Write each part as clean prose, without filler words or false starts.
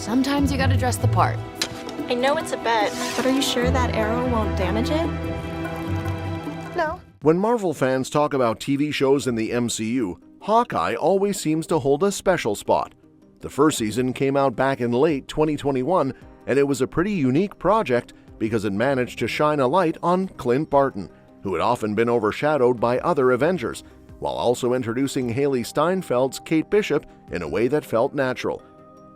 Sometimes you gotta dress the part. I know it's a bet, but are you sure that arrow won't damage it? No. When Marvel fans talk about TV shows in the MCU, Hawkeye always seems to hold a special spot. The first season came out back in late 2021, and it was a pretty unique project because it managed to shine a light on Clint Barton, who had often been overshadowed by other Avengers, while also introducing Hailee Steinfeld's Kate Bishop in a way that felt natural.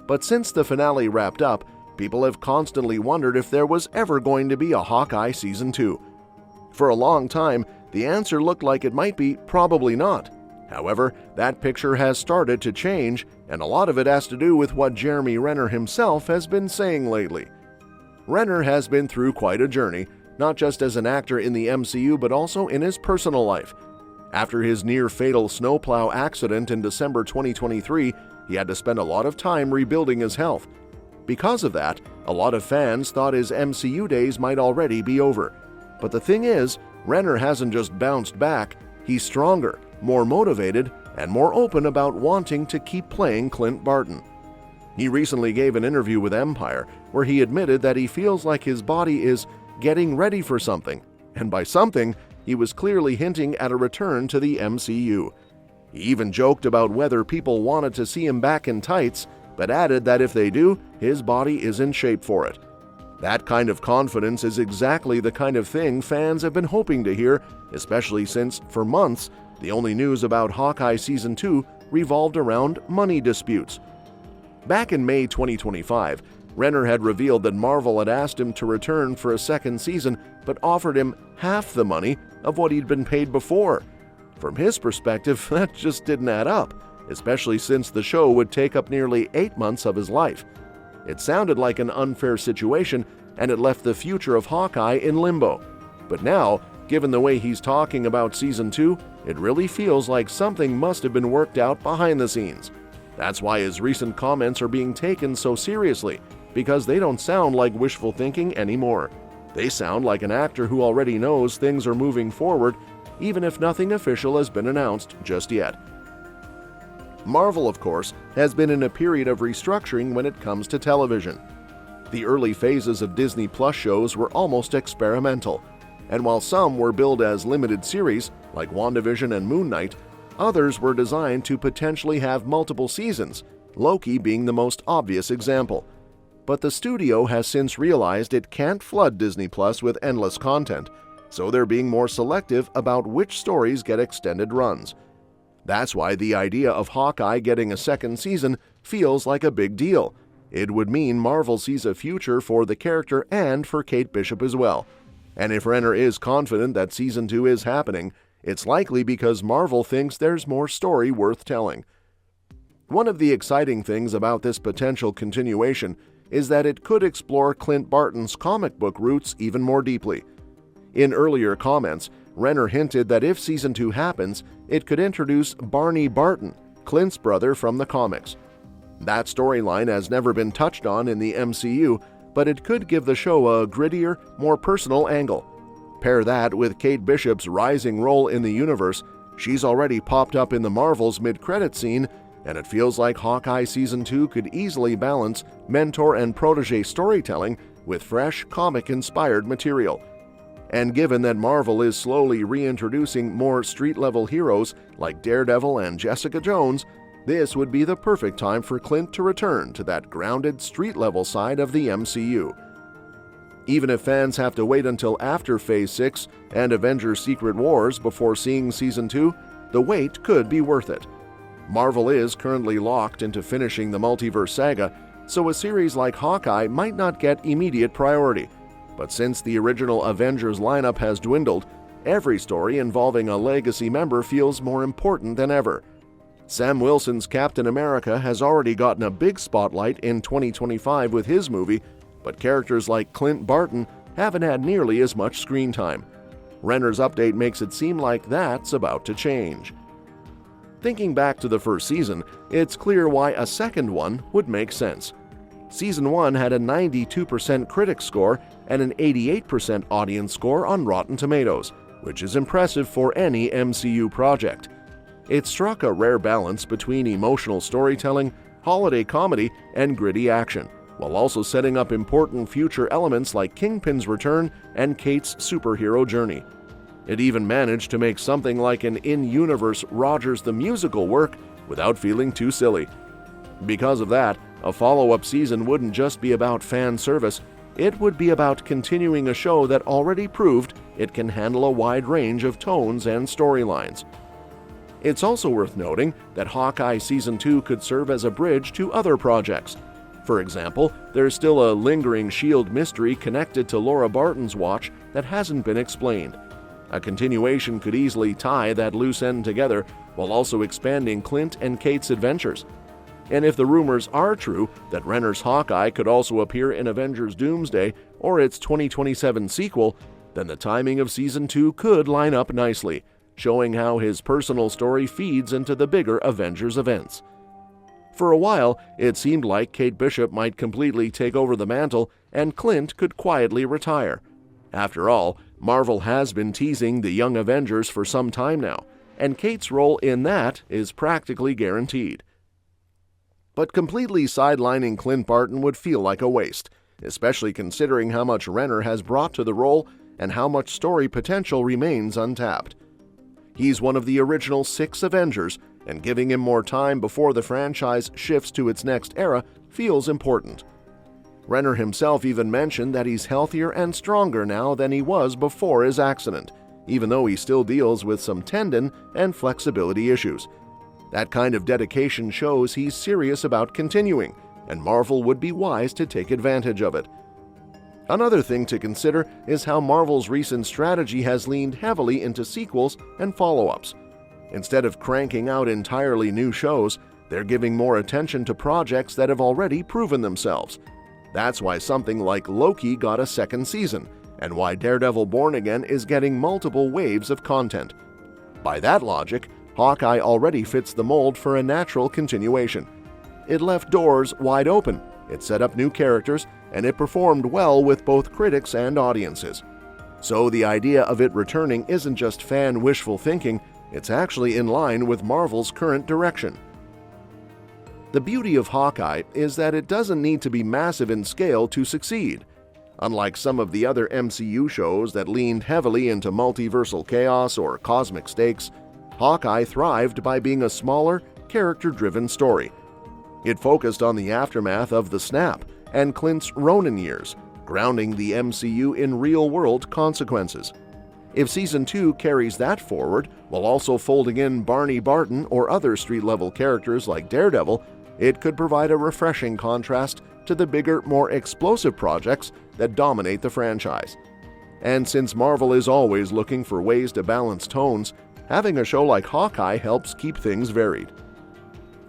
But since the finale wrapped up, people have constantly wondered if there was ever going to be a Hawkeye Season 2. For a long time, the answer looked like it might be probably not. However, that picture has started to change, and a lot of it has to do with what Jeremy Renner himself has been saying lately. Renner has been through quite a journey, not just as an actor in the MCU but also in his personal life. After his near-fatal snowplow accident in December 2023, he had to spend a lot of time rebuilding his health. Because of that, a lot of fans thought his MCU days might already be over. But the thing is, Renner hasn't just bounced back, he's stronger, more motivated, and more open about wanting to keep playing Clint Barton. He recently gave an interview with Empire where he admitted that he feels like his body is getting ready for something, and by something, he was clearly hinting at a return to the MCU. He even joked about whether people wanted to see him back in tights, but added that if they do, his body is in shape for it. That kind of confidence is exactly the kind of thing fans have been hoping to hear, especially since, for months, the only news about Hawkeye Season 2 revolved around money disputes. Back in May 2025, Renner had revealed that Marvel had asked him to return for a second season, but offered him half the money of what he'd been paid before. From his perspective, that just didn't add up, especially since the show would take up nearly 8 months of his life. It sounded like an unfair situation, and it left the future of Hawkeye in limbo. But now, given the way he's talking about Season 2, it really feels like something must have been worked out behind the scenes. That's why his recent comments are being taken so seriously, because they don't sound like wishful thinking anymore. They sound like an actor who already knows things are moving forward, even if nothing official has been announced just yet. Marvel, of course, has been in a period of restructuring when it comes to television. The early phases of Disney Plus shows were almost experimental, and while some were billed as limited series, like WandaVision and Moon Knight, others were designed to potentially have multiple seasons, Loki being the most obvious example. But the studio has since realized it can't flood Disney Plus with endless content, so they're being more selective about which stories get extended runs. That's why the idea of Hawkeye getting a second season feels like a big deal. It would mean Marvel sees a future for the character and for Kate Bishop as well. And if Renner is confident that Season 2 is happening, it's likely because Marvel thinks there's more story worth telling. One of the exciting things about this potential continuation is that it could explore Clint Barton's comic book roots even more deeply. In earlier comments, Renner hinted that if Season 2 happens, it could introduce Barney Barton, Clint's brother from the comics. That storyline has never been touched on in the MCU, but it could give the show a grittier, more personal angle. Pair that with Kate Bishop's rising role in the universe, she's already popped up in the Marvel's mid-credit scene, and it feels like Hawkeye Season 2 could easily balance mentor and protege storytelling with fresh, comic-inspired material. And given that Marvel is slowly reintroducing more street-level heroes like Daredevil and Jessica Jones, this would be the perfect time for Clint to return to that grounded, street-level side of the MCU. Even if fans have to wait until after Phase 6 and Avengers Secret Wars before seeing Season 2, the wait could be worth it. Marvel is currently locked into finishing the multiverse saga, so a series like Hawkeye might not get immediate priority. But since the original Avengers lineup has dwindled, every story involving a legacy member feels more important than ever. Sam Wilson's Captain America has already gotten a big spotlight in 2025 with his movie, but characters like Clint Barton haven't had nearly as much screen time. Renner's update makes it seem like that's about to change. Thinking back to the first season, it's clear why a second one would make sense. Season 1 had a 92% critic score and an 88% audience score on Rotten Tomatoes, which is impressive for any MCU project. It struck a rare balance between emotional storytelling, holiday comedy, and gritty action, while also setting up important future elements like Kingpin's return and Kate's superhero journey. It even managed to make something like an in-universe Rogers the Musical work without feeling too silly. Because of that, a follow-up season wouldn't just be about fan service, it would be about continuing a show that already proved it can handle a wide range of tones and storylines. It's also worth noting that Hawkeye Season 2 could serve as a bridge to other projects. For example, there's still a lingering S.H.I.E.L.D. mystery connected to Laura Barton's watch that hasn't been explained. A continuation could easily tie that loose end together while also expanding Clint and Kate's adventures. And if the rumors are true that Renner's Hawkeye could also appear in Avengers Doomsday or its 2027 sequel, then the timing of Season 2 could line up nicely, showing how his personal story feeds into the bigger Avengers events. For a while, it seemed like Kate Bishop might completely take over the mantle and Clint could quietly retire. After all, Marvel has been teasing the Young Avengers for some time now, and Kate's role in that is practically guaranteed. But completely sidelining Clint Barton would feel like a waste, especially considering how much Renner has brought to the role and how much story potential remains untapped. He's one of the original 6 Avengers, and giving him more time before the franchise shifts to its next era feels important. Renner himself even mentioned that he's healthier and stronger now than he was before his accident, even though he still deals with some tendon and flexibility issues. That kind of dedication shows he's serious about continuing, and Marvel would be wise to take advantage of it. Another thing to consider is how Marvel's recent strategy has leaned heavily into sequels and follow-ups. Instead of cranking out entirely new shows, they're giving more attention to projects that have already proven themselves. That's why something like Loki got a second season, and why Daredevil Born Again is getting multiple waves of content. By that logic, Hawkeye already fits the mold for a natural continuation. It left doors wide open, it set up new characters, and it performed well with both critics and audiences. So the idea of it returning isn't just fan wishful thinking, it's actually in line with Marvel's current direction. The beauty of Hawkeye is that it doesn't need to be massive in scale to succeed. Unlike some of the other MCU shows that leaned heavily into multiversal chaos or cosmic stakes, Hawkeye thrived by being a smaller, character-driven story. It focused on the aftermath of the snap and Clint's Ronin years, grounding the MCU in real-world consequences. If Season 2 carries that forward, while also folding in Barney Barton or other street-level characters like Daredevil, it could provide a refreshing contrast to the bigger, more explosive projects that dominate the franchise. And since Marvel is always looking for ways to balance tones, having a show like Hawkeye helps keep things varied.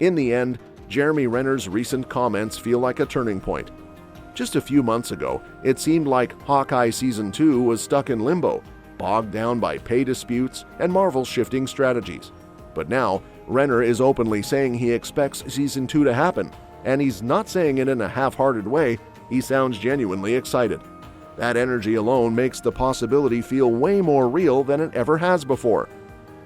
In the end, Jeremy Renner's recent comments feel like a turning point. Just a few months ago, it seemed like Hawkeye Season 2 was stuck in limbo, bogged down by pay disputes and Marvel's shifting strategies. But now, Renner is openly saying he expects Season 2 to happen, and he's not saying it in a half-hearted way, he sounds genuinely excited. That energy alone makes the possibility feel way more real than it ever has before.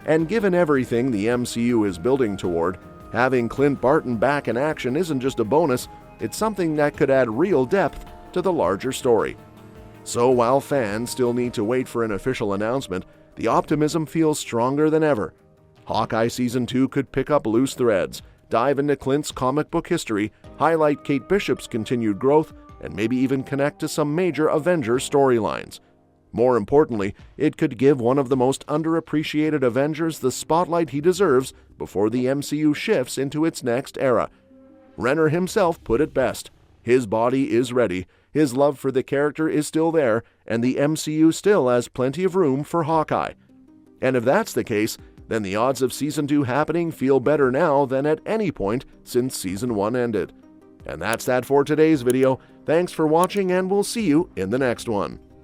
And given everything the MCU is building toward, having Clint Barton back in action isn't just a bonus, it's something that could add real depth to the larger story. So while fans still need to wait for an official announcement, the optimism feels stronger than ever. Hawkeye Season 2 could pick up loose threads, dive into Clint's comic book history, highlight Kate Bishop's continued growth, and maybe even connect to some major Avengers storylines. More importantly, it could give one of the most underappreciated Avengers the spotlight he deserves before the MCU shifts into its next era. Renner himself put it best. His body is ready, his love for the character is still there, and the MCU still has plenty of room for Hawkeye. And if that's the case, then the odds of Season 2 happening feel better now than at any point since Season 1 ended. And that's that for today's video. Thanks for watching, and we'll see you in the next one.